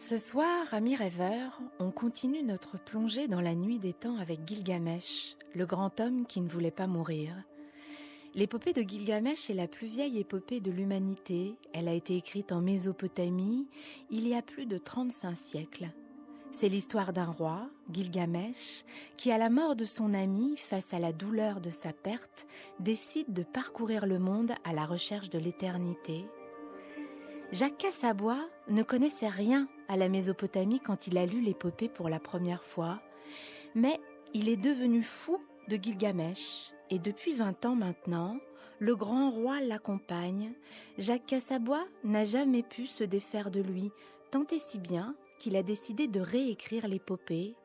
Ce soir, amis rêveurs, on continue notre plongée dans la nuit des temps avec Gilgamesh, le grand homme qui ne voulait pas mourir. L'épopée de Gilgamesh est la plus vieille épopée de l'humanité. Elle a été écrite en Mésopotamie il y a plus de 35 siècles. C'est l'histoire d'un roi, Gilgamesh, qui à la mort de son ami, face à la douleur de sa perte, décide de parcourir le monde à la recherche de l'éternité. Jacques Cassabois ne connaissait rien à la Mésopotamie quand il a lu l'épopée pour la première fois, mais il est devenu fou de Gilgamesh. Et depuis 20 ans maintenant, le grand roi l'accompagne. Jacques Cassabois n'a jamais pu se défaire de lui, tant et si bien qu'il a décidé de réécrire l'épopée.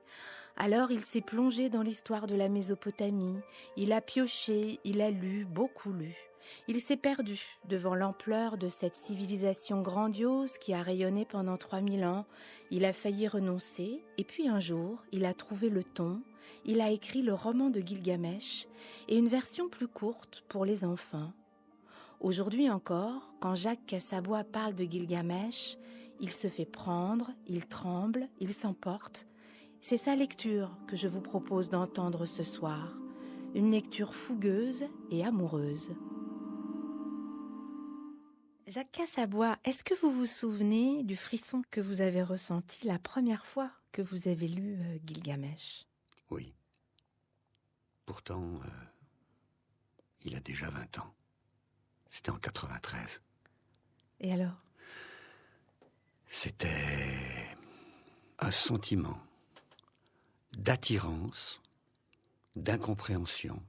Alors il s'est plongé dans l'histoire de la Mésopotamie, il a pioché, il a lu, beaucoup lu. Il s'est perdu devant l'ampleur de cette civilisation grandiose qui a rayonné pendant 3000 ans. Il a failli renoncer, et puis un jour, il a trouvé le ton. Il a écrit le roman de Gilgamesh et une version plus courte pour les enfants. Aujourd'hui encore, quand Jacques Cassabois parle de Gilgamesh, il se fait prendre, il tremble, il s'emporte. C'est sa lecture que je vous propose d'entendre ce soir. Une lecture fougueuse et amoureuse. Jacques Cassabois, est-ce que vous vous souvenez du frisson que vous avez ressenti la première fois que vous avez lu Gilgamesh ? Oui. Pourtant, il a déjà 20 ans. C'était en 93. Et alors ? C'était un sentiment d'attirance, d'incompréhension,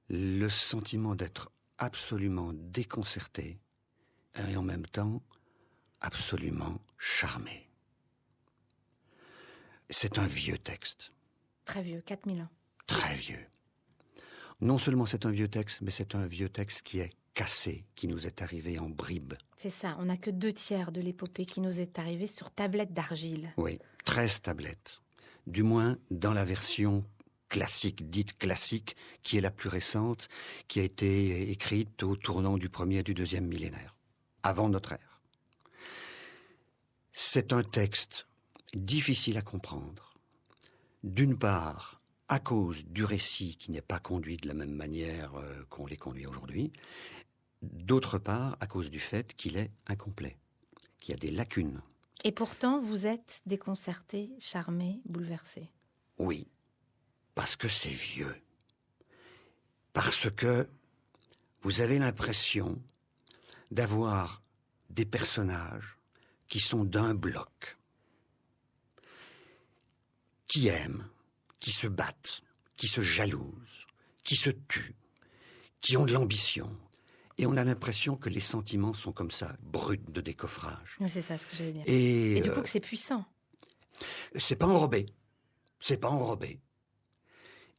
le sentiment d'être absolument déconcerté et en même temps absolument charmé. C'est un vieux texte. Très vieux, 4000 ans. Très vieux. Non seulement c'est un vieux texte, mais c'est un vieux texte qui est cassé, qui nous est arrivé en bribes. C'est ça, on n'a que 2/3 de l'épopée qui nous est arrivée sur tablette d'argile. Oui, 13 tablettes. Du moins dans la version classique, dite classique, qui est la plus récente, qui a été écrite au tournant du 1er et du 2e millénaire, avant notre ère. C'est un texte difficile à comprendre. D'une part, à cause du récit qui n'est pas conduit de la même manière qu'on les conduit aujourd'hui. D'autre part, à cause du fait qu'il est incomplet, qu'il y a des lacunes. Et pourtant, vous êtes déconcerté, charmé, bouleversé. Oui, parce que c'est vieux. Parce que vous avez l'impression d'avoir des personnages qui sont d'un bloc, qui aiment, qui se battent, qui se jalousent, qui se tuent, qui ont de l'ambition. Et on a l'impression que les sentiments sont comme ça, bruts de décoffrage. C'est ça ce que j'allais dire. Et du coup que c'est puissant. C'est pas enrobé. C'est pas enrobé.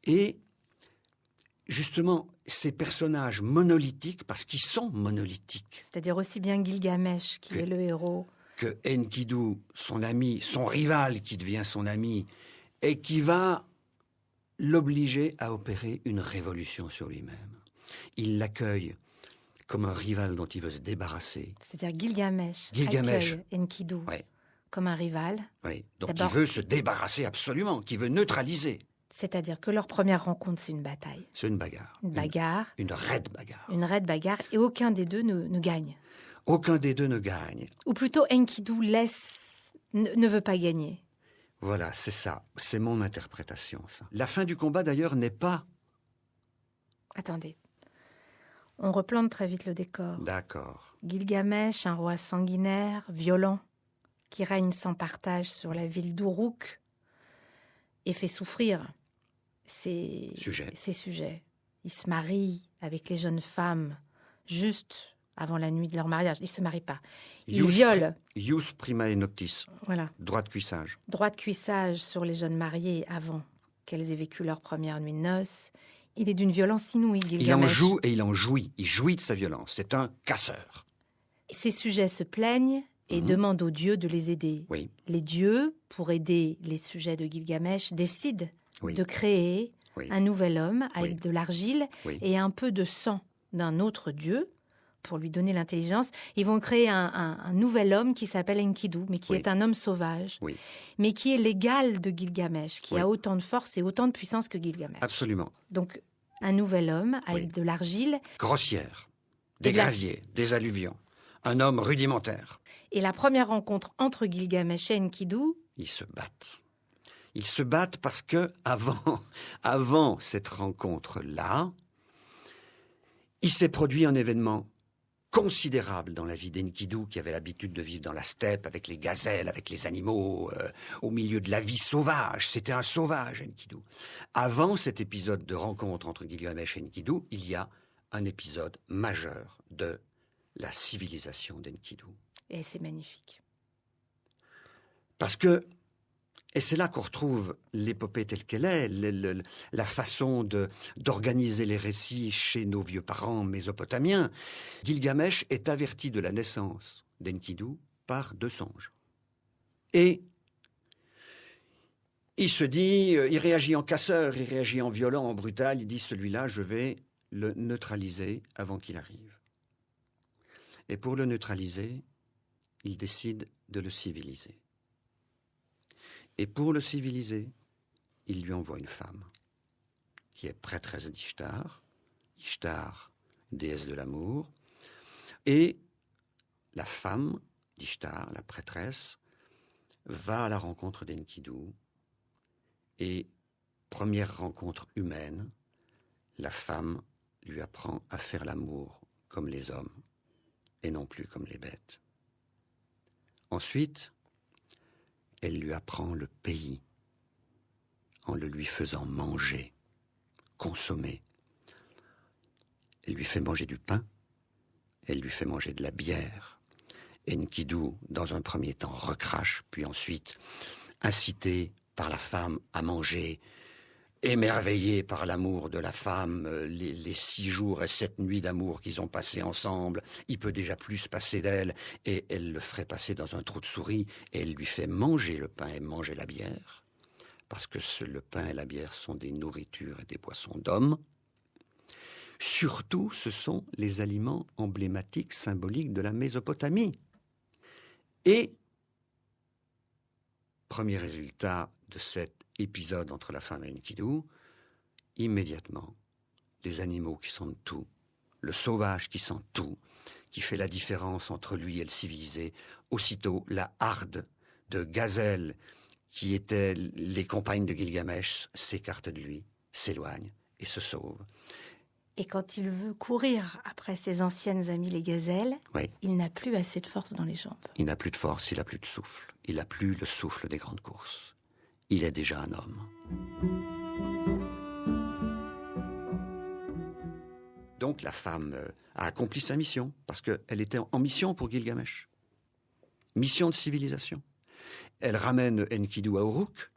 Et justement, ces personnages monolithiques, parce qu'ils sont monolithiques. C'est-à-dire aussi bien Gilgamesh, qui est le héros. Que Enkidu, son ami, son rival qui devient son ami, et qui va l'obliger à opérer une révolution sur lui-même. Il l'accueille comme un rival dont il veut se débarrasser. C'est-à-dire Gilgamesh accueille Enkidu comme un rival. Oui, dont il veut se débarrasser absolument, qu'il veut neutraliser. C'est-à-dire que leur première rencontre, c'est une bataille. C'est une bagarre. Une bagarre. Une raide bagarre. Une raide bagarre, et aucun des deux ne gagne. Aucun des deux ne gagne. Ou plutôt Enkidu ne veut pas gagner. Voilà, c'est ça. C'est mon interprétation, ça. La fin du combat, d'ailleurs, n'est pas... Attendez. On replante très vite le décor. D'accord. Gilgamesh, un roi sanguinaire, violent, qui règne sans partage sur la ville d'Uruk et fait souffrir ses sujets. Il se marie avec les jeunes femmes juste avant la nuit de leur mariage. Il ne se marie pas. Il viole. Ius primae noctis. Voilà. Droit de cuissage. Droit de cuissage sur les jeunes mariées avant qu'elles aient vécu leur première nuit de noces. Il est d'une violence inouïe, Gilgamesh. Il en joue et il en jouit. Il jouit de sa violence. C'est un casseur. Ses sujets se plaignent et demandent aux dieux de les aider. Oui. Les dieux, pour aider les sujets de Gilgamesh, décident de créer un nouvel homme avec de l'argile et un peu de sang d'un autre dieu pour lui donner l'intelligence. Ils vont créer un nouvel homme qui s'appelle Enkidu, mais qui est un homme sauvage, mais qui est l'égal de Gilgamesh, qui a autant de force et autant de puissance que Gilgamesh. Absolument. Donc, un nouvel homme avec de l'argile. Grossière, des graviers, des alluvions. Un homme rudimentaire. Et la première rencontre entre Gilgamesh et Enkidu... Ils se battent. Ils se battent parce que avant cette rencontre-là, il s'est produit un événement considérable dans la vie d'Enkidu, qui avait l'habitude de vivre dans la steppe avec les gazelles, avec les animaux, au milieu de la vie sauvage. C'était un sauvage, Enkidu. Avant cet épisode de rencontre entre Gilgamesh et Enkidu, il y a un épisode majeur de la civilisation d'Enkidu. Et c'est magnifique. Parce que, et c'est là qu'on retrouve l'épopée telle qu'elle est, la façon d'organiser les récits chez nos vieux parents mésopotamiens. Gilgamesh est averti de la naissance d'Enkidu par 2 songes. Et il se dit, il réagit en casseur, il réagit en violent, en brutal, il dit celui-là, je vais le neutraliser avant qu'il arrive. Et pour le neutraliser, il décide de le civiliser. Et pour le civiliser, il lui envoie une femme qui est prêtresse d'Ishtar, Ishtar, déesse de l'amour, et la femme d'Ishtar, la prêtresse, va à la rencontre d'Enkidu, et première rencontre humaine, la femme lui apprend à faire l'amour comme les hommes, et non plus comme les bêtes. Ensuite, elle lui apprend le pays en le lui faisant manger, consommer. Elle lui fait manger du pain, elle lui fait manger de la bière. Enkidu, dans un premier temps, recrache, puis ensuite, incité par la femme à manger, émerveillé par l'amour de la femme, les 6 jours et 7 nuits d'amour qu'ils ont passés ensemble, il peut déjà plus se passer d'elle, et elle le ferait passer dans un trou de souris, et elle lui fait manger le pain et manger la bière, parce que le pain et la bière sont des nourritures et des boissons d'hommes. Surtout, ce sont les aliments emblématiques, symboliques de la Mésopotamie. Et, premier résultat de cet épisode entre la femme et Enkidu, immédiatement, les animaux qui sentent tout, le sauvage qui sent tout, qui fait la différence entre lui et le civilisé, aussitôt la harde de gazelles qui étaient les compagnes de Gilgamesh s'écarte de lui, s'éloigne et se sauve. Et quand il veut courir après ses anciennes amies les gazelles, il n'a plus assez de force dans les jambes. Il n'a plus de force, il n'a plus de souffle. Il n'a plus le souffle des grandes courses. Il est déjà un homme. Donc la femme a accompli sa mission, parce qu'elle était en mission pour Gilgamesh. Mission de civilisation. Elle ramène Enkidu à Uruk,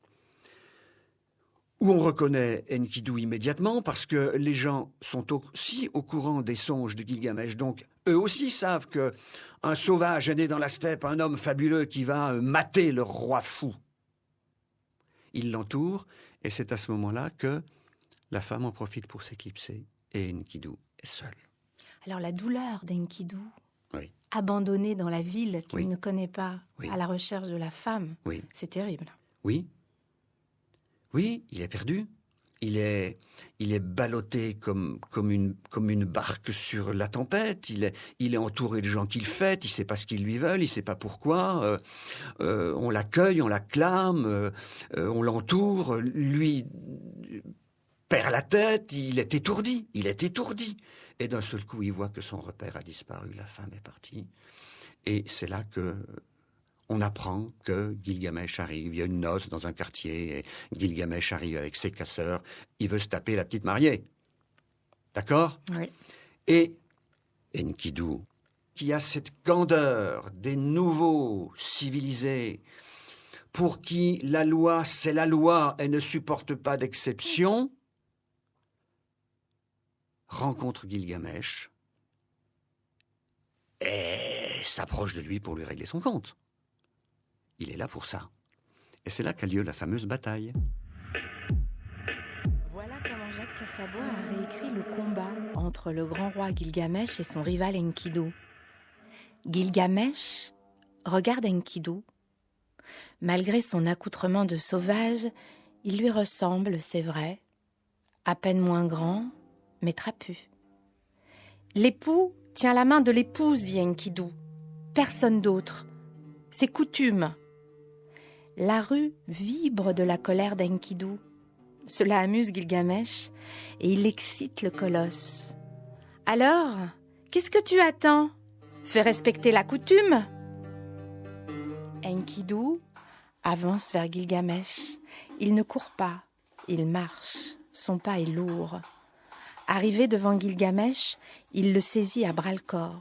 où on reconnaît Enkidu immédiatement, parce que les gens sont aussi au courant des songes de Gilgamesh. Donc eux aussi savent qu'un sauvage est né dans la steppe, un homme fabuleux qui va mater le roi fou. Il l'entoure, et c'est à ce moment-là que la femme en profite pour s'éclipser, et Enkidu est seul. Alors la douleur d'Enkidu, abandonné dans la ville qu'il ne connaît pas, à la recherche de la femme, c'est terrible. Oui, il est perdu. Il est ballotté comme une barque sur la tempête. Il est entouré de gens qui le fêtent. Il ne sait pas ce qu'ils lui veulent. Il ne sait pas pourquoi. On l'accueille, on l'acclame, on l'entoure. Lui perd la tête. Il est étourdi. Et d'un seul coup, il voit que son repère a disparu. La femme est partie. Et c'est là que on apprend que Gilgamesh arrive. Il y a une noce dans un quartier et Gilgamesh arrive avec ses casseurs. Il veut se taper la petite mariée. D'accord ? Oui. Et Enkidu, qui a cette candeur des nouveaux civilisés, pour qui la loi, c'est la loi et ne supporte pas d'exception, rencontre Gilgamesh et s'approche de lui pour lui régler son compte. Il est là pour ça. Et c'est là qu'a lieu la fameuse bataille. Voilà comment Jean-Jacques Cassabois a réécrit le combat entre le grand roi Gilgamesh et son rival Enkidu. Gilgamesh regarde Enkidu. Malgré son accoutrement de sauvage, il lui ressemble, c'est vrai, à peine moins grand, mais trapu. L'époux tient la main de l'épouse, dit Enkidu. Personne d'autre. C'est coutume. La rue vibre de la colère d'Enkidu. Cela amuse Gilgamesh et il excite le colosse. Alors, qu'est-ce que tu attends ? Fais respecter la coutume. Enkidu avance vers Gilgamesh. Il ne court pas, il marche. Son pas est lourd. Arrivé devant Gilgamesh, il le saisit à bras-le-corps.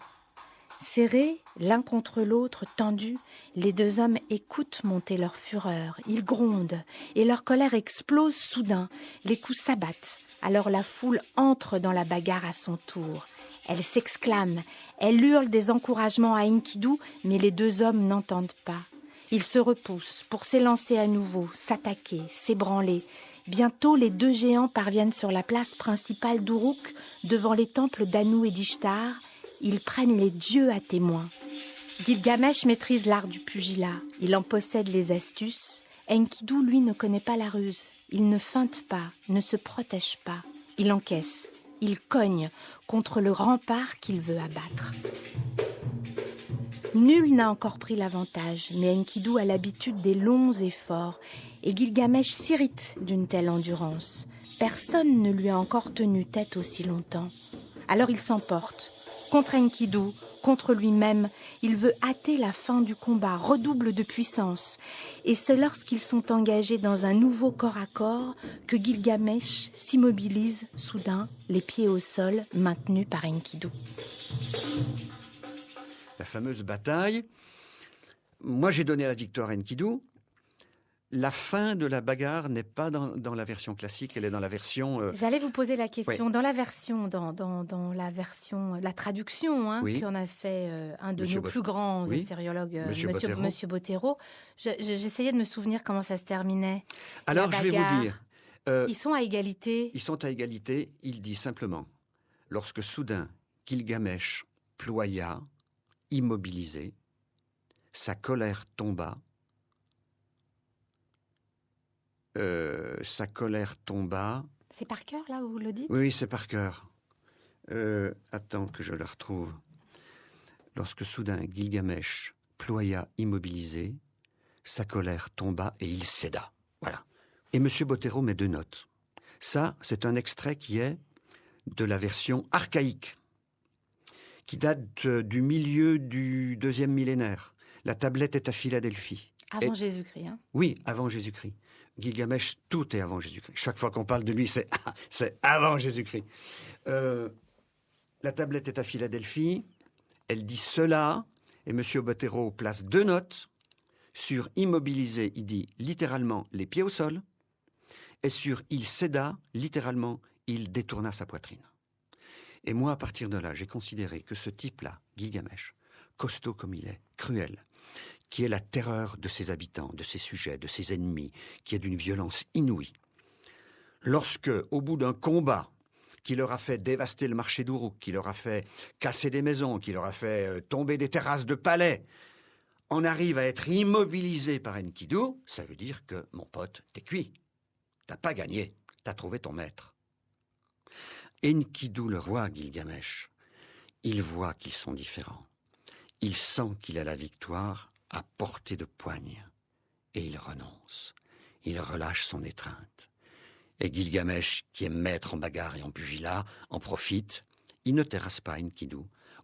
Serrés l'un contre l'autre, tendus, les deux hommes écoutent monter leur fureur. Ils grondent et leur colère explose soudain. Les coups s'abattent. Alors la foule entre dans la bagarre à son tour. Elle s'exclame, elle hurle des encouragements à Enkidu, mais les deux hommes n'entendent pas. Ils se repoussent pour s'élancer à nouveau, s'attaquer, s'ébranler. Bientôt, les deux géants parviennent sur la place principale d'Uruk, devant les temples d'Anu et d'Ishtar. Ils prennent les dieux à témoin. Gilgamesh maîtrise l'art du pugilat. Il en possède les astuces. Enkidu, lui, ne connaît pas la ruse. Il ne feinte pas, ne se protège pas. Il encaisse, il cogne contre le rempart qu'il veut abattre. Nul n'a encore pris l'avantage, mais Enkidu a l'habitude des longs efforts et Gilgamesh s'irrite d'une telle endurance. Personne ne lui a encore tenu tête aussi longtemps. Alors il s'emporte. Contre Enkidu, contre lui-même, il veut hâter la fin du combat, redouble de puissance. Et c'est lorsqu'ils sont engagés dans un nouveau corps à corps que Gilgamesh s'immobilise soudain, les pieds au sol, maintenu par Enkidu. La fameuse bataille, moi j'ai donné la victoire à Enkidu. La fin de la bagarre n'est pas dans la version classique, elle est dans la version... J'allais vous poser la question. Oui. Dans la version, dans la version, la traduction Oui. qu'en a fait un de Monsieur nos plus grands oui. assyriologues, Monsieur Monsieur Bottero, j'essayais de me souvenir comment ça se terminait. Alors je vais vous dire... Ils sont à égalité. Ils sont à égalité, il dit simplement, lorsque soudain Gilgamesh ploya, immobilisé, sa colère tomba, C'est par cœur, là, où vous le dites ? Oui, c'est par cœur. Attends que je le retrouve. Lorsque soudain Gilgamesh ploya immobilisé, sa colère tomba et il céda. Voilà. Et M. Bottero met 2 notes. Ça, c'est un extrait qui est de la version archaïque, qui date du milieu du 2e millénaire. La tablette est à Philadelphie. Avant Jésus-Christ, hein ? Oui, avant Jésus-Christ. Gilgamesh, tout est avant Jésus-Christ. Chaque fois qu'on parle de lui, c'est avant Jésus-Christ. La tablette est à Philadelphie. Elle dit cela, et M. Bottero place 2 notes. Sur immobilisé, il dit littéralement les pieds au sol. Et sur il céda, littéralement, il détourna sa poitrine. Et moi, à partir de là, j'ai considéré que ce type-là, Gilgamesh, costaud comme il est, cruel, qui est la terreur de ses habitants, de ses sujets, de ses ennemis, qui est d'une violence inouïe. Lorsque, au bout d'un combat qui leur a fait dévaster le marché d'Uruk, qui leur a fait casser des maisons, qui leur a fait tomber des terrasses de palais, on arrive à être immobilisé par Enkidu, ça veut dire que, mon pote, t'es cuit. T'as pas gagné, t'as trouvé ton maître. Enkidu le voit, Gilgamesh. Il voit qu'ils sont différents. Il sent qu'il a la victoire à portée de poigne. Et il renonce. Il relâche son étreinte. Et Gilgamesh, qui est maître en bagarre et en pugilat, en profite. Il ne terrasse pas Enkidu.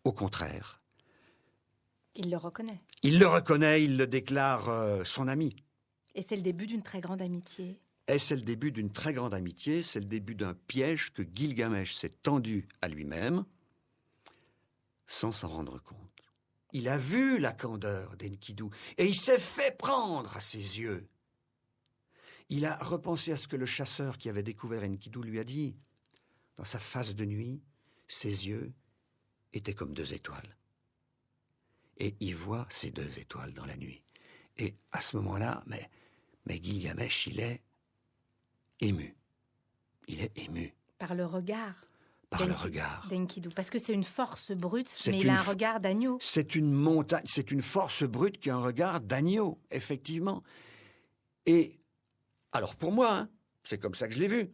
Au contraire. Il le reconnaît. Il le reconnaît, il le déclare son ami. Et c'est le début d'une très grande amitié. Et c'est le début d'une très grande amitié, c'est le début d'un piège que Gilgamesh s'est tendu à lui-même sans s'en rendre compte. Il a vu la candeur d'Enkidu et il s'est fait prendre à ses yeux. Il a repensé à ce que le chasseur qui avait découvert Enkidu lui a dit. Dans sa face de nuit, ses yeux étaient comme 2 étoiles. Et il voit ces 2 étoiles dans la nuit. Et à ce moment-là, mais Gilgamesh, il est ému. Il est ému Par le regard. par le regard. D'Enkidu, parce que c'est une force brute, C'est mais il a une un regard d'agneau. C'est une montagne, c'est une force brute qui a un regard d'agneau, effectivement. Et alors pour moi, hein, c'est comme ça que je l'ai vu.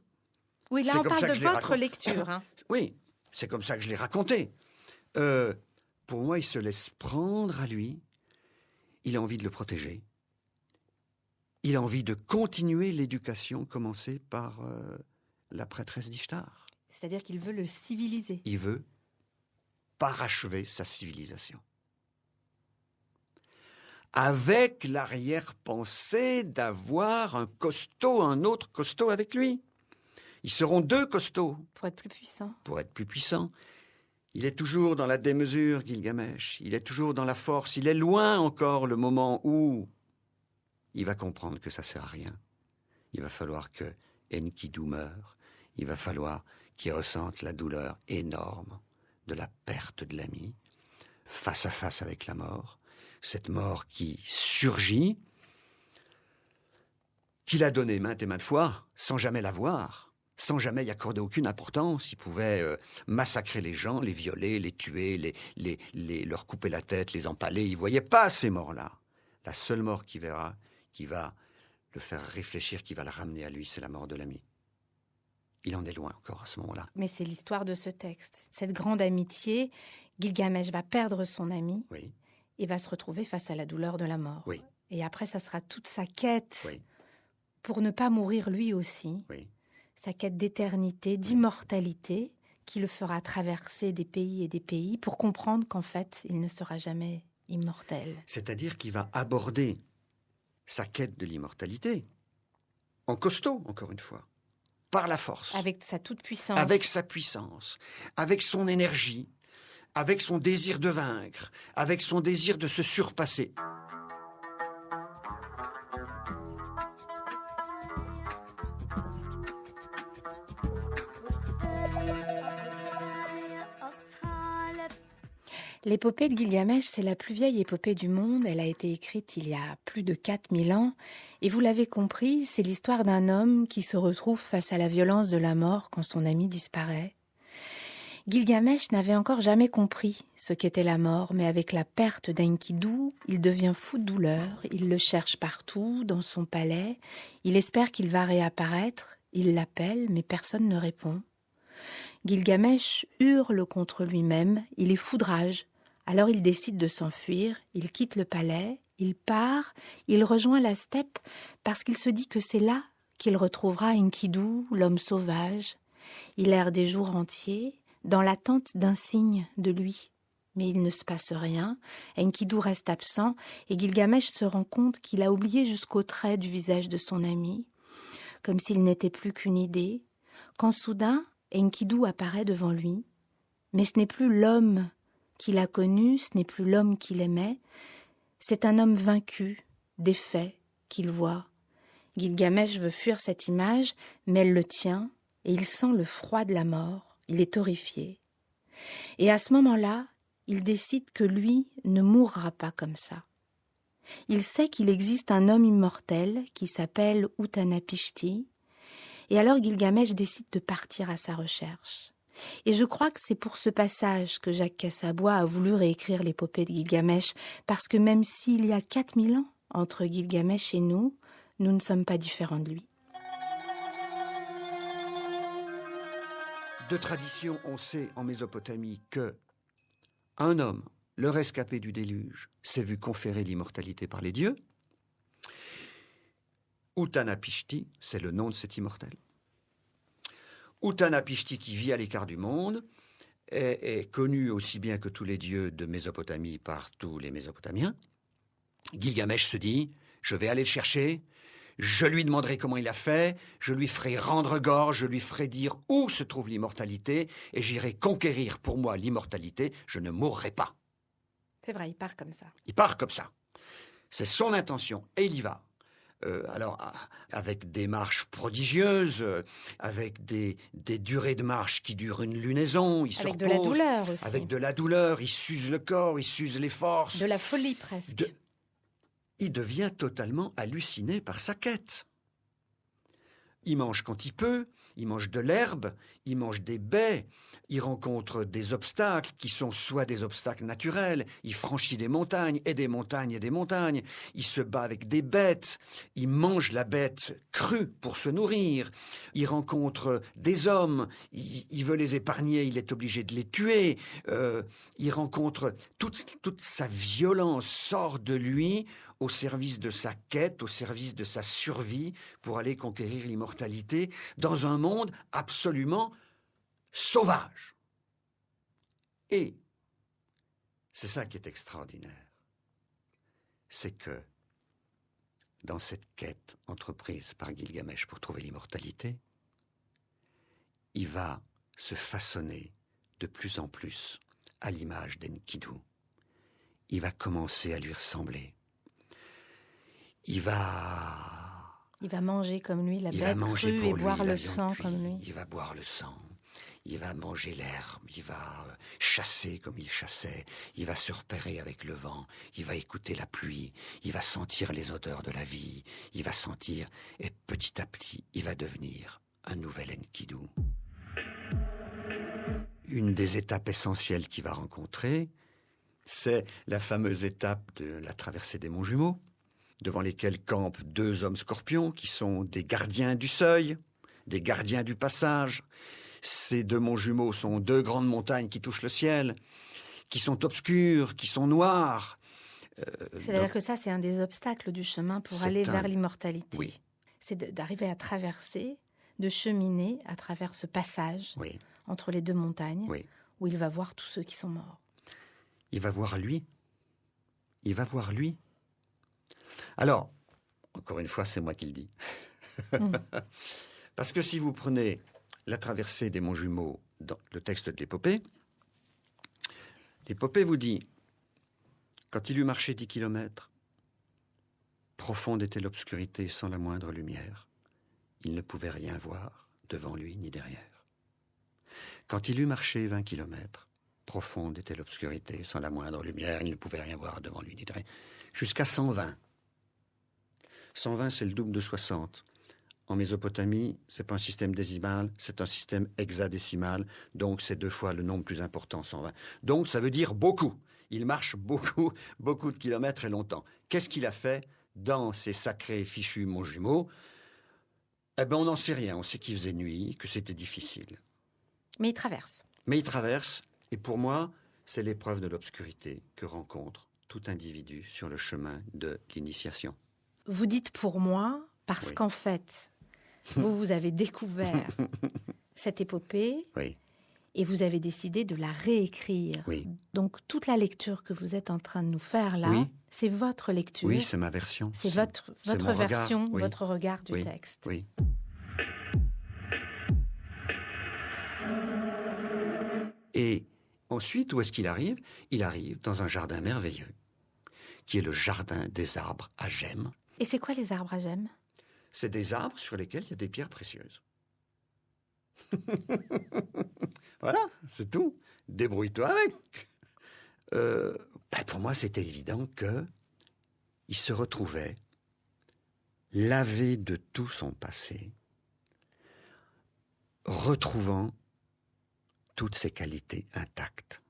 Oui, là C'est on comme parle ça que de je l'ai votre lecture. Hein. Oui, c'est comme ça que je l'ai raconté. Pour moi, il se laisse prendre à lui. Il a envie de le protéger. Il a envie de continuer l'éducation commencée par la prêtresse d'Ishtar. C'est-à-dire qu'il veut le civiliser. Il veut parachever sa civilisation. Avec l'arrière-pensée d'avoir un autre costaud avec lui. Ils seront 2 costauds. Pour être plus puissant. Pour être plus puissant. Il est toujours dans la démesure, Gilgamesh. Il est toujours dans la force. Il est loin encore le moment où il va comprendre que ça ne sert à rien. Il va falloir que Enkidu meure. Il va falloir qu'il ressente la douleur énorme de la perte de l'ami, face à face avec la mort. Cette mort qui surgit, qu'il a donnée maintes et maintes fois, sans jamais la voir, sans jamais y accorder aucune importance. Il pouvait massacrer les gens, les violer, les tuer, leur couper la tête, les empaler. Il ne voyait pas ces morts-là. La seule mort qu'il verra, qui va le faire réfléchir, qui va le ramener à lui, c'est la mort de l'ami. Il en est loin encore à ce moment-là. Mais c'est l'histoire de ce texte. Cette grande amitié, Gilgamesh va perdre son ami Oui, et va se retrouver face à la douleur de la mort. oui, Et après, ça sera toute sa quête oui, pour ne pas mourir lui aussi. oui. Sa quête d'éternité, d'immortalité, qui le fera traverser des pays pour comprendre qu'en fait, il ne sera jamais immortel. C'est-à-dire qu'il va aborder sa quête de l'immortalité en costaud, encore une fois, par la force. Avec sa toute-puissance. Avec sa puissance, avec son énergie, avec son désir de vaincre, avec son désir de se surpasser. L'épopée de Gilgamesh, c'est la plus vieille épopée du monde. Elle a été écrite il y a plus de 4000 ans. Et vous l'avez compris, c'est l'histoire d'un homme qui se retrouve face à la violence de la mort quand son ami disparaît. Gilgamesh n'avait encore jamais compris ce qu'était la mort, mais avec la perte d'Enkidu, il devient fou de douleur. Il le cherche partout, dans son palais. Il espère qu'il va réapparaître. Il l'appelle, mais personne ne répond. Gilgamesh hurle contre lui-même. Il est fou de rage. Alors il décide de s'enfuir, il quitte le palais, il part, il rejoint la steppe parce qu'il se dit que c'est là qu'il retrouvera Enkidu, l'homme sauvage. Il erre des jours entiers dans l'attente d'un signe de lui. Mais il ne se passe rien, Enkidu reste absent et Gilgamesh se rend compte qu'il a oublié jusqu'au trait du visage de son ami, comme s'il n'était plus qu'une idée, quand soudain Enkidu apparaît devant lui. Mais ce n'est plus l'homme qu'il a connu, ce n'est plus l'homme qu'il aimait, c'est un homme vaincu, défait, qu'il voit. Gilgamesh veut fuir cette image, mais elle le tient, et il sent le froid de la mort, il est horrifié. Et à ce moment-là, il décide que lui ne mourra pas comme ça. Il sait qu'il existe un homme immortel qui s'appelle Utanapishti, et alors Gilgamesh décide de partir à sa recherche. Et je crois que c'est pour ce passage que Jacques Cassabois a voulu réécrire l'épopée de Gilgamesh, parce que même s'il y a 4000 ans entre Gilgamesh et nous ne sommes pas différents de lui. De tradition, on sait en Mésopotamie que un homme, le rescapé du déluge, s'est vu conférer l'immortalité par les dieux. Utanapishti, c'est le nom de cet immortel. Utanapishti, qui vit à l'écart du monde, est connu aussi bien que tous les dieux de Mésopotamie par tous les Mésopotamiens. Gilgamesh se dit, je vais aller le chercher, je lui demanderai comment il a fait, je lui ferai rendre gorge, je lui ferai dire où se trouve l'immortalité, et j'irai conquérir pour moi l'immortalité, je ne mourrai pas. C'est vrai, il part comme ça. Il part comme ça. C'est son intention, et il y va. Alors, avec des marches prodigieuses, avec des durées de marche qui durent une lunaison, il se repose. Avec de la douleur aussi. Avec de la douleur, il s'use le corps, il s'use les forces. De la folie presque. Il devient totalement halluciné par sa quête. Il mange quand il peut, il mange de l'herbe, il mange des baies, il rencontre des obstacles qui sont soit des obstacles naturels, il franchit des montagnes et des montagnes et des montagnes, il se bat avec des bêtes, il mange la bête crue pour se nourrir, il rencontre des hommes, il veut les épargner, il est obligé de les tuer, il rencontre toute sa violence sort de lui au service de sa quête, au service de sa survie pour aller conquérir l'immortalité dans un monde absolument sauvage. Et c'est ça qui est extraordinaire, c'est que dans cette quête entreprise par Gilgamesh pour trouver l'immortalité, il va se façonner de plus en plus à l'image d'Enkidu. Il va commencer à lui ressembler. Il va manger comme lui, la bête crue, et boire le sang comme lui. Il va boire le sang. Il va manger l'herbe, il va chasser comme il chassait, il va se repérer avec le vent, il va écouter la pluie, il va sentir les odeurs de la vie, il va sentir, et petit à petit, il va devenir un nouvel Enkidu. Une des étapes essentielles qu'il va rencontrer, c'est la fameuse étape de la traversée des monts Jumeaux, devant lesquels campent 2 hommes scorpions qui sont des gardiens du seuil, des gardiens du passage. Ces 2 monts jumeaux sont 2 grandes montagnes qui touchent le ciel, qui sont obscures, qui sont noires. C'est-à-dire que ça, c'est un des obstacles du chemin pour aller vers l'immortalité. Oui. C'est d'arriver à traverser, de cheminer à travers ce passage entre les 2 montagnes, où il va voir tous ceux qui sont morts. Il va voir lui. Il va voir lui. Alors, encore une fois, c'est moi qui le dis. Parce que si vous prenez la traversée des monts Jumeaux dans le texte de l'épopée, l'épopée vous dit, quand il eut marché 10 kilomètres, profonde était l'obscurité sans la moindre lumière. Il ne pouvait rien voir devant lui ni derrière. Quand il eut marché 20 kilomètres, profonde était l'obscurité sans la moindre lumière. Il ne pouvait rien voir devant lui ni derrière. Jusqu'à 120. 120, c'est le double de 60. En Mésopotamie, ce n'est pas un système décimal, c'est un système hexadécimal, donc c'est 2 fois le nombre plus important, 120. Donc ça veut dire beaucoup. Il marche beaucoup, beaucoup de kilomètres et longtemps. Qu'est-ce qu'il a fait dans ces sacrés fichus monts Jumeaux? Eh bien, on n'en sait rien. On sait qu'il faisait nuit, que c'était difficile. Mais il traverse. Mais il traverse, et pour moi, c'est l'épreuve de l'obscurité que rencontre tout individu sur le chemin de l'initiation. Vous dites pour moi, parce qu'en fait, vous avez découvert cette épopée et vous avez décidé de la réécrire. Donc, toute la lecture que vous êtes en train de nous faire là, c'est votre lecture. Oui, c'est ma version. C'est votre version, votre regard du texte. Oui. Et ensuite, où est-ce qu'il arrive? Il arrive dans un jardin merveilleux, qui est le jardin des arbres à gemmes. Et c'est quoi les arbres à gemmes? C'est des arbres sur lesquels il y a des pierres précieuses. Voilà, c'est tout. Débrouille-toi avec. Pour moi, c'était évident qu'il se retrouvait lavé de tout son passé, retrouvant toutes ses qualités intactes.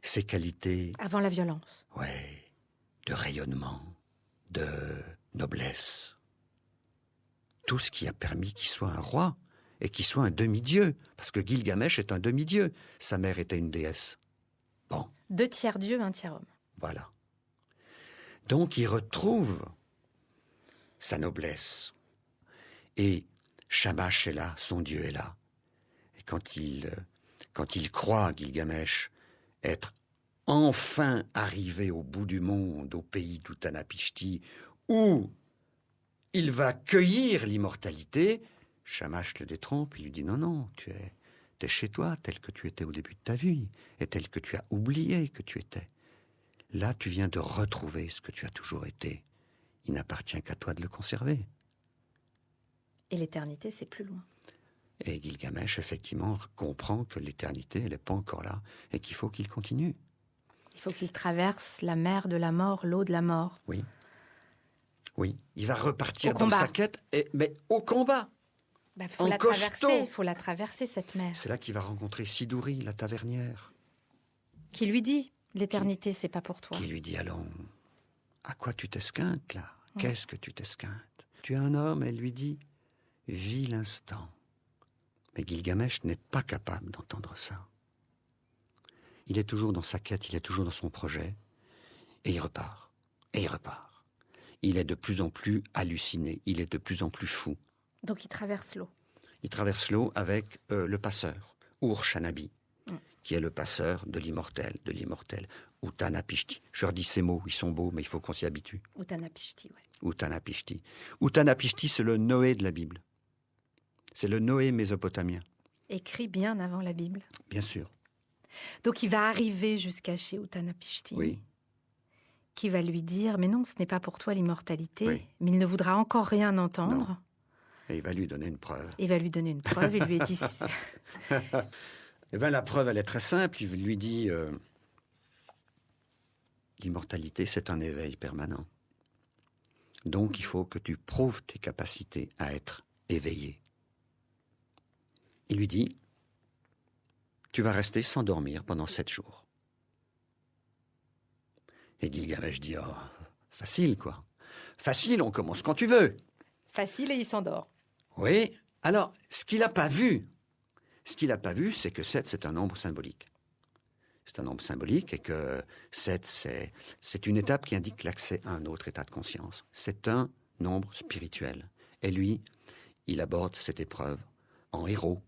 Ses qualités... Avant la violence. Ouais, de rayonnement, de noblesse. Tout ce qui a permis qu'il soit un roi et qu'il soit un demi-dieu. Parce que Gilgamesh est un demi-dieu. Sa mère était une déesse. Bon. 2 tiers dieu, 1 tiers homme. Voilà. Donc il retrouve sa noblesse. Et Shamash est là, son dieu est là. Et quand il croit, Gilgamesh, être enfin arrivé au bout du monde, au pays d'Uttanapishti, où il va cueillir l'immortalité, Shamash le détrompe, il lui dit non, tu es chez toi, tel que tu étais au début de ta vie, et tel que tu as oublié que tu étais. Là, tu viens de retrouver ce que tu as toujours été. Il n'appartient qu'à toi de le conserver. Et l'éternité, c'est plus loin. Et Gilgamesh, effectivement, comprend que l'éternité, elle n'est pas encore là, et qu'il faut qu'il continue. Il faut qu'il traverse la mer de la mort, l'eau de la mort. Oui, il va repartir dans sa quête, mais au combat. Faut la traverser, faut la traverser, cette mer. C'est là qu'il va rencontrer Sidouri, la tavernière. Qui lui dit, l'éternité, c'est pas pour toi. Qui lui dit, allons, à quoi tu t'esquintes là? Qu'est-ce que tu t'esquintes? Tu es un homme, elle lui dit, vis l'instant. Mais Gilgamesh n'est pas capable d'entendre ça. Il est toujours dans sa quête, il est toujours dans son projet, et il repart, et il repart. Il est de plus en plus halluciné, il est de plus en plus fou. Donc il traverse l'eau. Il traverse l'eau avec le passeur, Ur-Shanabi, qui est le passeur de l'immortel, Utanapishti. Je redis ces mots, ils sont beaux, mais il faut qu'on s'y habitue. Utanapishti, oui. Utanapishti. Utanapishti, c'est le Noé de la Bible. C'est le Noé mésopotamien. Écrit bien avant la Bible. Bien sûr. Donc il va arriver jusqu'à chez Utanapishti. Oui. Qui va lui dire, mais non, ce n'est pas pour toi l'immortalité, Oui. mais il ne voudra encore rien entendre. Non. Et il va lui donner une preuve. Il va lui donner une preuve, il lui dit... Eh bien, la preuve, elle est très simple. Il lui dit, l'immortalité, c'est un éveil permanent. Donc, il faut que tu prouves tes capacités à être éveillé. Il lui dit, tu vas rester sans dormir pendant 7 jours. Et Gilgamesh dit, oh, facile, quoi. Facile, on commence quand tu veux. Facile et il s'endort. Oui. Alors, ce qu'il n'a pas vu, c'est que 7, c'est un nombre symbolique. C'est un nombre symbolique et que 7, c'est une étape qui indique l'accès à un autre état de conscience. C'est un nombre spirituel. Et lui, il aborde cette épreuve en héros.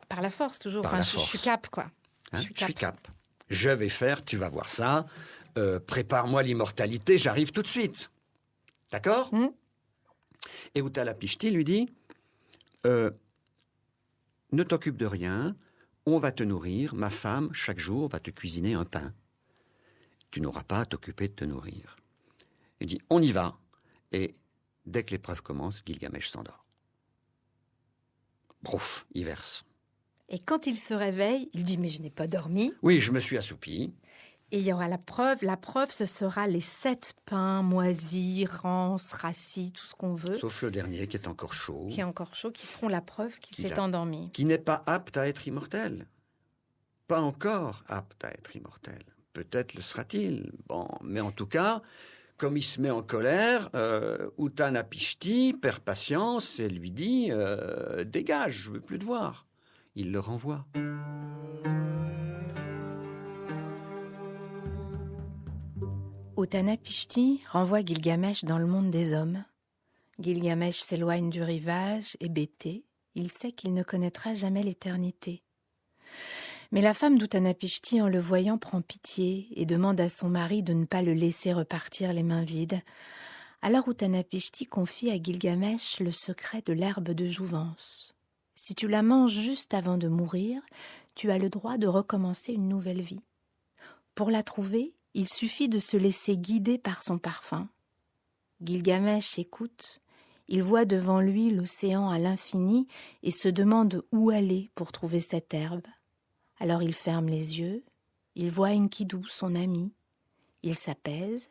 Par la force, toujours. Par enfin, la je force. suis cap, quoi. Hein, je suis cap. Je vais faire, tu vas voir ça. Prépare-moi l'immortalité, j'arrive tout de suite. D'accord? Et Utanapishti lui dit, ne t'occupe de rien, on va te nourrir, ma femme, chaque jour, va te cuisiner un pain. Tu n'auras pas à t'occuper de te nourrir. Il dit, on y va. Et dès que l'épreuve commence, Gilgamesh s'endort. Brouf, il verse. Et quand il se réveille, il dit, mais je n'ai pas dormi. Oui, je me suis assoupi. Et il y aura la preuve. La preuve, ce sera les 7 pains moisis, rances, rassis, tout ce qu'on veut. Sauf le dernier qui est encore chaud. Qui est encore chaud, qui seront la preuve qu'il s'est endormi. Qui n'est pas apte à être immortel. Pas encore apte à être immortel. Peut-être le sera-t-il. Bon, mais en tout cas, comme il se met en colère, Utanapishti perd patience et lui dit dégage, je veux plus te voir. Il le renvoie. Utanapishti renvoie Gilgamesh dans le monde des hommes. Gilgamesh s'éloigne du rivage, hébété. Il sait qu'il ne connaîtra jamais l'éternité. Mais la femme d'Utanapishti, en le voyant, prend pitié et demande à son mari de ne pas le laisser repartir les mains vides. Alors Utanapishti confie à Gilgamesh le secret de l'herbe de jouvence. Si tu la manges juste avant de mourir, tu as le droit de recommencer une nouvelle vie. Pour la trouver, il suffit de se laisser guider par son parfum. Gilgamesh écoute. Il voit devant lui l'océan à l'infini et se demande où aller pour trouver cette herbe. Alors il ferme les yeux, il voit Enkidu, son ami. Il s'apaise,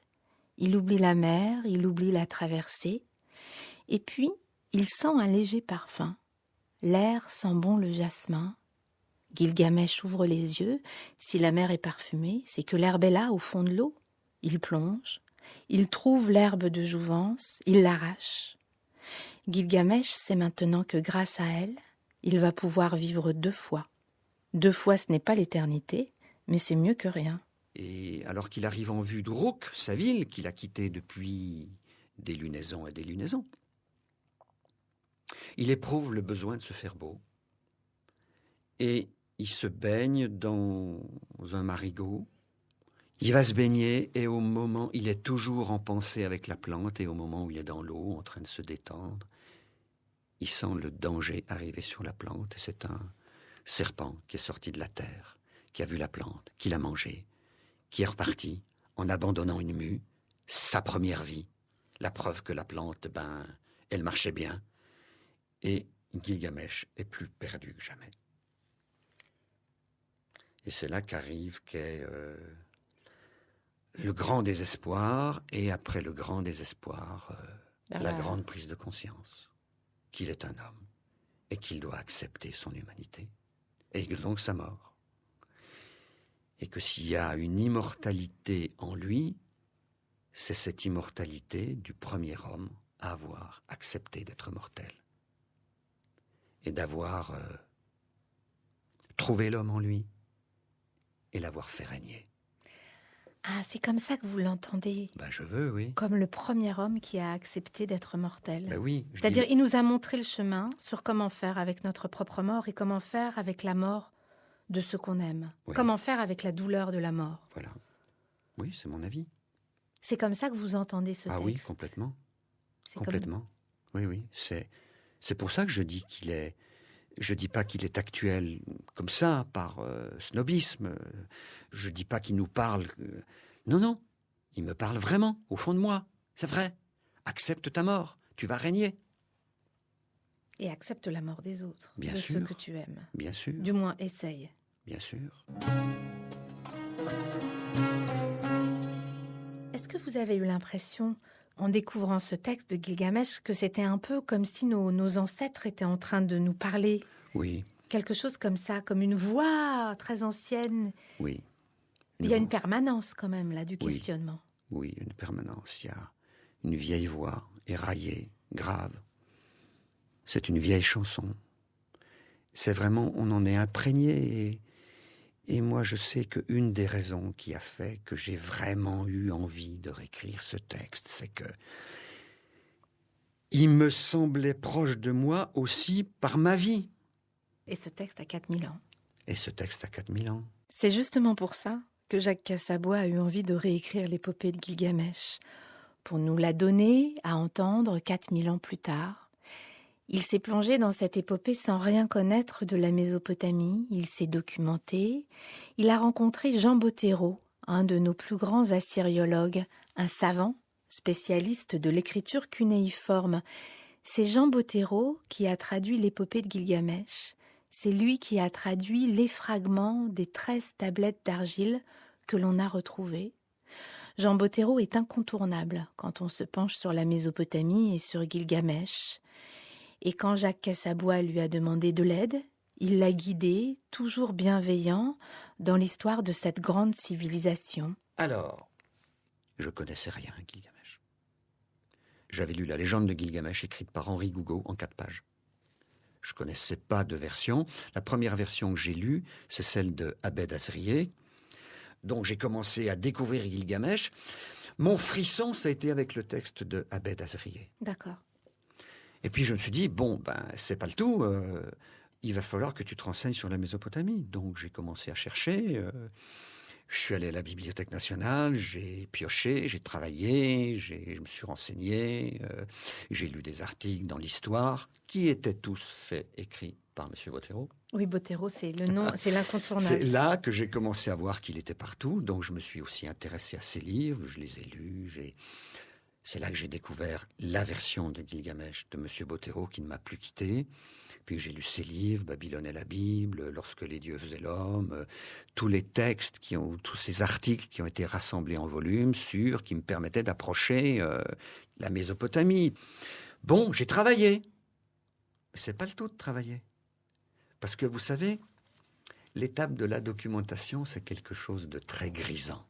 il oublie la mer, il oublie la traversée. Et puis, il sent un léger parfum. L'air sent bon le jasmin. Gilgamesh ouvre les yeux. Si la mer est parfumée, c'est que l'herbe est là, au fond de l'eau. Il plonge. Il trouve l'herbe de jouvence. Il l'arrache. Gilgamesh sait maintenant que grâce à elle, il va pouvoir vivre 2 fois. 2 fois, ce n'est pas l'éternité, mais c'est mieux que rien. Et alors qu'il arrive en vue d'Uruk, sa ville, qu'il a quittée depuis des lunaisons et des lunaisons, il éprouve le besoin de se faire beau. Et il se baigne dans un marigot. Il va se baigner et au moment, il est toujours en pensée avec la plante et au moment où il est dans l'eau, en train de se détendre, il sent le danger arriver sur la plante. Et c'est un serpent qui est sorti de la terre, qui a vu la plante, qui l'a mangée, qui est reparti en abandonnant une mue, sa première vie, la preuve que la plante, elle marchait bien. Et Gilgamesh est plus perdu que jamais. Et c'est là qu'est le grand désespoir, et après le grand désespoir, la grande prise de conscience qu'il est un homme, et qu'il doit accepter son humanité, et donc sa mort. Et que s'il y a une immortalité en lui, c'est cette immortalité du premier homme à avoir accepté d'être mortel. Et d'avoir trouvé l'homme en lui et l'avoir fait régner. Ah, c'est comme ça que vous l'entendez. Ben, je veux, oui. Comme le premier homme qui a accepté d'être mortel. Ben oui. C'est-à-dire, il nous a montré le chemin sur comment faire avec notre propre mort et comment faire avec la mort de ceux qu'on aime. Oui. Comment faire avec la douleur de la mort. Voilà. Oui, c'est mon avis. C'est comme ça que vous entendez ce texte. Ah oui, complètement. C'est Complètement. Oui, oui. C'est pour ça que je dis qu'il est... Je dis pas qu'il est actuel comme ça, par snobisme. Je dis pas qu'il nous parle... Non, non. Il me parle vraiment, au fond de moi. C'est vrai. Accepte ta mort. Tu vas régner. Et accepte la mort des autres. Bien de sûr. ceux que tu aimes. Bien sûr. Du moins, essaye. Bien sûr. Est-ce que vous avez eu l'impression, en découvrant ce texte de Gilgamesh, que c'était un peu comme si nos ancêtres étaient en train de nous parler? Oui. Quelque chose comme ça, comme une voix très ancienne. Oui. Il y a une permanence quand même là du questionnement. Oui, une permanence. Il y a une vieille voix, éraillée, grave. C'est une vieille chanson. C'est vraiment, on en est imprégné. Et moi, je sais qu'une des raisons qui a fait que j'ai vraiment eu envie de réécrire ce texte, c'est que il me semblait proche de moi aussi par ma vie. Et ce texte a 4000 ans. Et ce texte a 4000 ans. C'est justement pour ça que Jacques Cassabois a eu envie de réécrire l'épopée de Gilgamesh, pour nous la donner à entendre 4000 ans plus tard. Il s'est plongé dans cette épopée sans rien connaître de la Mésopotamie, il s'est documenté, il a rencontré Jean Bottero, un de nos plus grands assyriologues, un savant, spécialiste de l'écriture cunéiforme. C'est Jean Bottero qui a traduit l'épopée de Gilgamesh. C'est lui qui a traduit les fragments des 13 tablettes d'argile que l'on a retrouvées. Jean Bottero est incontournable quand on se penche sur la Mésopotamie et sur Gilgamesh. Et quand Jacques Cassabois lui a demandé de l'aide, il l'a guidé, toujours bienveillant, dans l'histoire de cette grande civilisation. Alors, je connaissais rien à Gilgamesh. J'avais lu la légende de Gilgamesh écrite par Henri Gougaud en 4 pages. Je ne connaissais pas de version. La première version que j'ai lue, c'est celle de Abed Azrié. Donc j'ai commencé à découvrir Gilgamesh. Mon frisson, ça a été avec le texte de Abed Azrié. D'accord. Et puis je me suis dit, bon, c'est pas le tout. Il va falloir que tu te renseignes sur la Mésopotamie. Donc j'ai commencé à chercher. Je suis allé à la Bibliothèque nationale, j'ai pioché, j'ai travaillé, je me suis renseigné, j'ai lu des articles dans l'histoire qui étaient tous écrits par M. Bottero. Oui, Bottero, c'est le nom, c'est l'incontournable. C'est là que j'ai commencé à voir qu'il était partout, donc je me suis aussi intéressé à ses livres, je les ai lus, c'est là que j'ai découvert la version de Gilgamesh de M. Bottero qui ne m'a plus quitté. Puis j'ai lu ses livres, Babylone et la Bible, Lorsque les dieux faisaient l'homme, tous les textes, tous ces articles qui ont été rassemblés en volumes qui me permettaient d'approcher la Mésopotamie. Bon, j'ai travaillé. Mais c'est pas le tout de travailler. Parce que vous savez, l'étape de la documentation, c'est quelque chose de très grisant.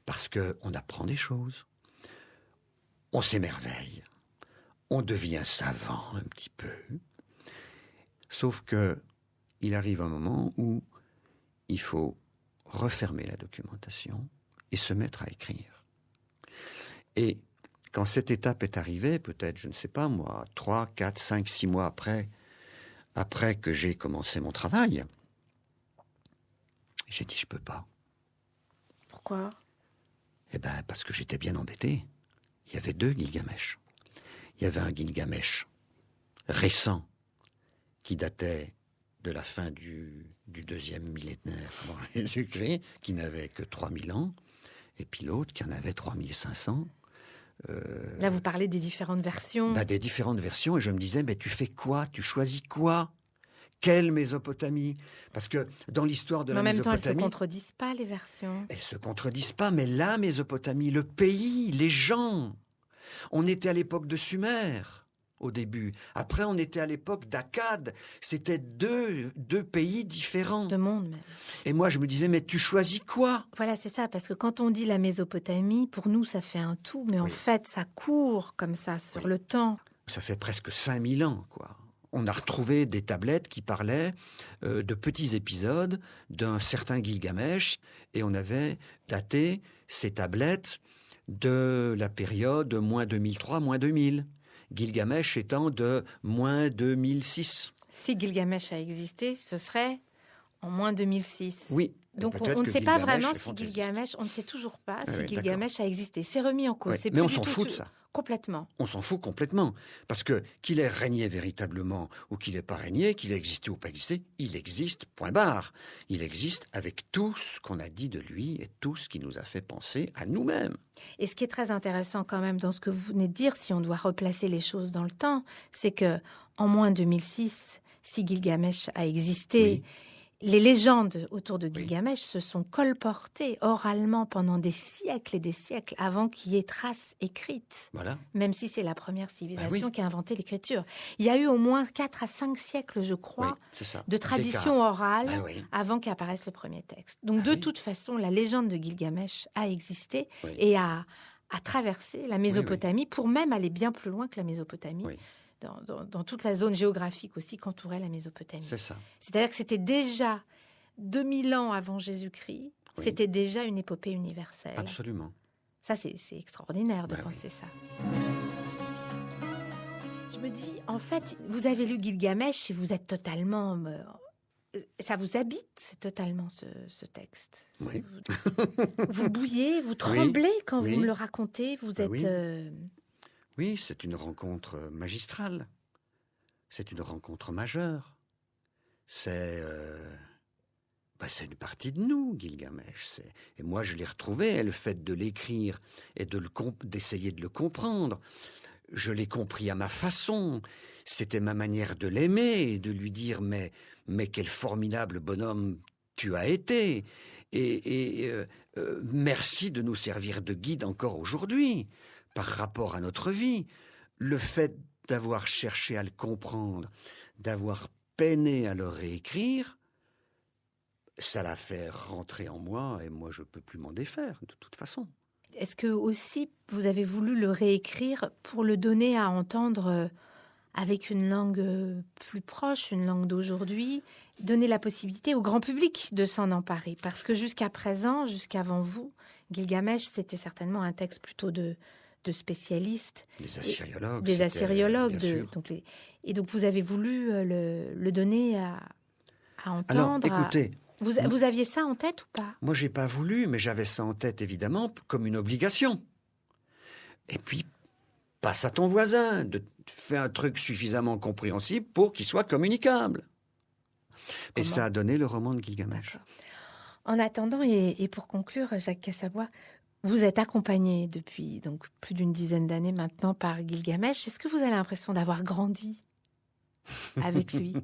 Parce qu'on apprend des choses. On s'émerveille, on devient savant un petit peu, sauf que il arrive un moment où il faut refermer la documentation et se mettre à écrire. Et quand cette étape est arrivée, peut-être, je ne sais pas moi, 3, 4, 5, 6 mois après que j'ai commencé mon travail, j'ai dit je peux pas. Pourquoi ? Eh bien, parce que j'étais bien embêté. Il y avait 2 Gilgamesh. Il y avait un Gilgamesh récent qui datait de la fin du 2e millénaire avant Jésus-Christ, qui n'avait que 3000 ans, et puis l'autre qui en avait 3500. Là, vous parlez des différentes versions. Des différentes versions, et je me disais, mais tu fais quoi ? Tu choisis quoi ? Quelle Mésopotamie ? Parce que dans l'histoire de la Mésopotamie... Mais en même temps, elles ne se contredisent pas, les versions. Elles ne se contredisent pas, mais la Mésopotamie, le pays, les gens... On était à l'époque de Sumer. au début. Après, on était à l'époque d'Akkad. C'était deux pays différents. De monde même. Et moi, je me disais, mais tu choisis quoi? Voilà, c'est ça, parce que quand on dit la Mésopotamie, pour nous, ça fait un tout, mais en Oui. fait, ça court comme ça sur Oui. le temps. Ça fait presque 5000 ans, quoi. On a retrouvé des tablettes qui parlaient de petits épisodes d'un certain Gilgamesh, et on avait daté ces tablettes de la période moins 2003, moins 2000. Gilgamesh étant de moins 2006. Si Gilgamesh a existé, ce serait en moins 2006. Oui. Donc Peut-être on ne que sait pas Gilgamesh vraiment est si fantaisiste. Gilgamesh, on ne sait toujours pas Ah si oui, Gilgamesh a existé. C'est remis en cause. Ouais, C'est mais plus on du s'en tout fout de ça. Complètement. On s'en fout complètement. Parce que qu'il ait régné véritablement ou qu'il n'ait pas régné, qu'il ait existé ou pas existé, il existe, point barre. Il existe avec tout ce qu'on a dit de lui et tout ce qui nous a fait penser à nous-mêmes. Et ce qui est très intéressant quand même dans ce que vous venez de dire, si on doit replacer les choses dans le temps, c'est que en moins 2006, si Gilgamesh a existé, Oui. les légendes autour de Gilgamesh se sont colportées oralement pendant des siècles et des siècles avant qu'il y ait trace écrite. Voilà. Même si c'est la première civilisation oui. qui a inventé l'écriture. Il y a eu au moins 4 à 5 siècles, je crois, Oui, c'est ça. de tradition D'écart. orale Ah oui. avant qu'apparaisse le premier texte. Donc Ah de oui. toute façon, la légende de Gilgamesh a existé Oui. et a traversé la Mésopotamie pour même aller bien plus loin que la Mésopotamie. Oui. Dans toute la zone géographique aussi qu'entourait la Mésopotamie. C'est ça. C'est-à-dire que c'était déjà 2000 ans avant Jésus-Christ, Oui. c'était déjà une épopée universelle. Absolument. Ça, c'est extraordinaire de Bah penser ça. Je me dis, en fait, vous avez lu Gilgamesh et vous êtes totalement... ça vous habite totalement, ce texte. Oui. Vous bouillez, vous tremblez quand oui. vous me le racontez. Vous êtes... oui. Oui, c'est une rencontre magistrale. C'est une rencontre majeure. C'est une partie de nous, Gilgamesh. Et moi, je l'ai retrouvé. Et le fait de l'écrire et d'essayer de le comprendre, je l'ai compris à ma façon. C'était ma manière de l'aimer et de lui dire mais quel formidable bonhomme tu as été. Et merci de nous servir de guide encore aujourd'hui. Par rapport à notre vie, le fait d'avoir cherché à le comprendre, d'avoir peiné à le réécrire, ça l'a fait rentrer en moi et moi je ne peux plus m'en défaire de toute façon. Est-ce que aussi vous avez voulu le réécrire pour le donner à entendre avec une langue plus proche, une langue d'aujourd'hui, donner la possibilité au grand public de s'en emparer? Parce que jusqu'à présent, jusqu'avant vous, Gilgamesh, c'était certainement un texte plutôt de spécialistes. Des assyriologues. Des assyriologues. Bien sûr. Et donc vous avez voulu le donner à entendre. Alors, écoutez... Vous aviez ça en tête ou pas? Moi, j'ai pas voulu, mais j'avais ça en tête, évidemment, comme une obligation. Et puis, passe à ton voisin, de faire un truc suffisamment compréhensible pour qu'il soit communicable. Et ça a donné le roman de Gilgamesh. D'accord. En attendant, et pour conclure, Jacques Cassabois, vous êtes accompagné depuis donc plus d'une dizaine d'années maintenant par Gilgamesh. Est-ce que vous avez l'impression d'avoir grandi avec lui?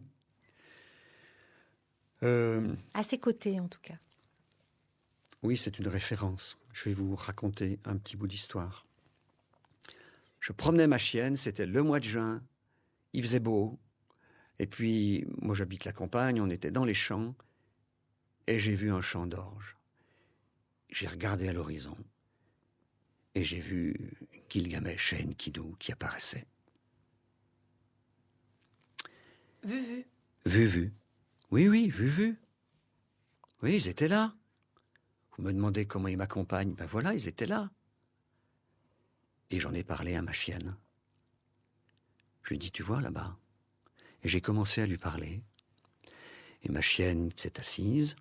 À ses côtés, en tout cas. Oui, c'est une référence. Je vais vous raconter un petit bout d'histoire. Je promenais ma chienne, c'était le mois de juin, il faisait beau. Et puis, moi j'habite la campagne, on était dans les champs, et j'ai vu un champ d'orge. J'ai regardé à l'horizon, et j'ai vu Gilgamesh et Enkidu qui apparaissaient. Vu. Vu. Oui, vu. Oui, ils étaient là. Vous me demandez comment ils m'accompagnent. Ben voilà, ils étaient là. Et j'en ai parlé à ma chienne. Je lui ai dit, tu vois là-bas. Et j'ai commencé à lui parler. Et ma chienne s'est assise.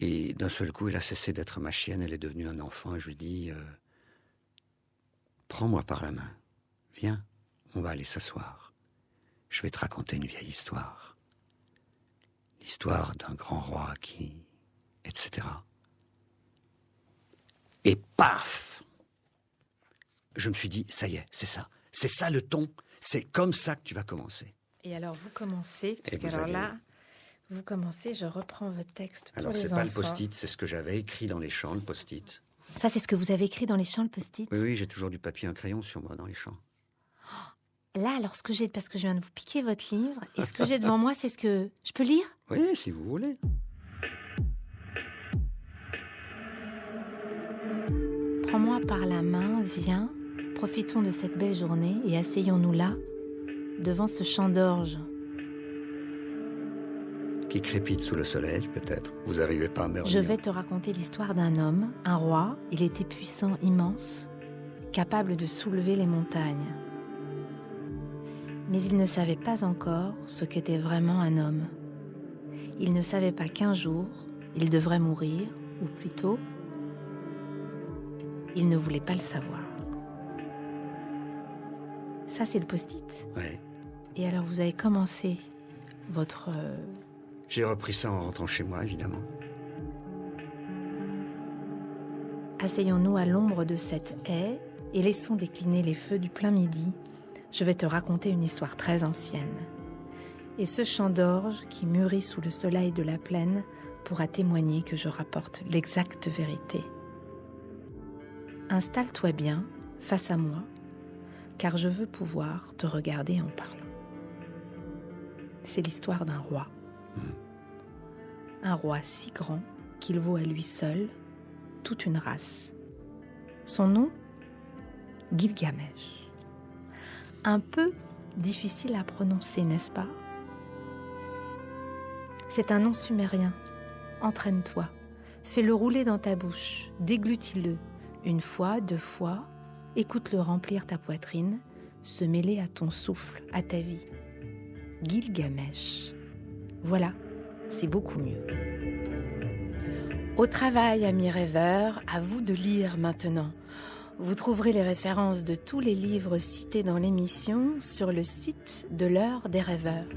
Et d'un seul coup, elle a cessé d'être ma chienne. Elle est devenue un enfant. Et je lui ai dit, prends-moi par la main. Viens, on va aller s'asseoir. Je vais te raconter une vieille histoire. L'histoire d'un grand roi qui... etc. Et paf! Je me suis dit, ça y est, c'est ça. C'est ça le ton. C'est comme ça que tu vas commencer. Et alors, vous commencez, parce Et que vous alors avez- là, vous commencez, je reprends votre texte pour Alors, les c'est enfants. pas le post-it, c'est ce que j'avais écrit dans les champs, le post-it. Ça, c'est ce que vous avez écrit dans les champs, le post-it? Oui, j'ai toujours du papier et un crayon sur moi dans les champs. Là, alors, parce que je viens de vous piquer votre livre, et ce que j'ai devant moi, c'est ce que... Je peux lire ? Oui, si vous voulez. Prends-moi par la main, viens, profitons de cette belle journée et asseyons-nous là, devant ce champ d'orge. Qui crépite sous le soleil, peut-être. Vous n'arrivez pas à me Je vais te raconter l'histoire d'un homme, un roi. Il était puissant, immense, capable de soulever les montagnes. Mais il ne savait pas encore ce qu'était vraiment un homme. Il ne savait pas qu'un jour, il devrait mourir, ou plutôt, il ne voulait pas le savoir. Ça, c'est le post-it. Ouais. Et alors, vous avez commencé votre... J'ai repris ça en rentrant chez moi, évidemment. Asseyons-nous à l'ombre de cette haie et laissons décliner les feux du plein midi. Je vais te raconter une histoire très ancienne. Et ce champ d'orge qui mûrit sous le soleil de la plaine pourra témoigner que je rapporte l'exacte vérité. Installe-toi bien, face à moi, car je veux pouvoir te regarder en parlant. C'est l'histoire d'un roi. Un roi si grand qu'il vaut à lui seul toute une race. Son nom, Gilgamesh. Un peu difficile à prononcer, n'est-ce pas ? C'est un nom sumérien. Entraîne-toi. Fais-le rouler dans ta bouche. Déglutis-le. Une fois, 2 fois. Écoute-le remplir ta poitrine, se mêler à ton souffle, à ta vie. Gilgamesh. Voilà, c'est beaucoup mieux. Au travail, amis rêveurs, à vous de lire maintenant. Vous trouverez les références de tous les livres cités dans l'émission sur le site de l'Heure des rêveurs.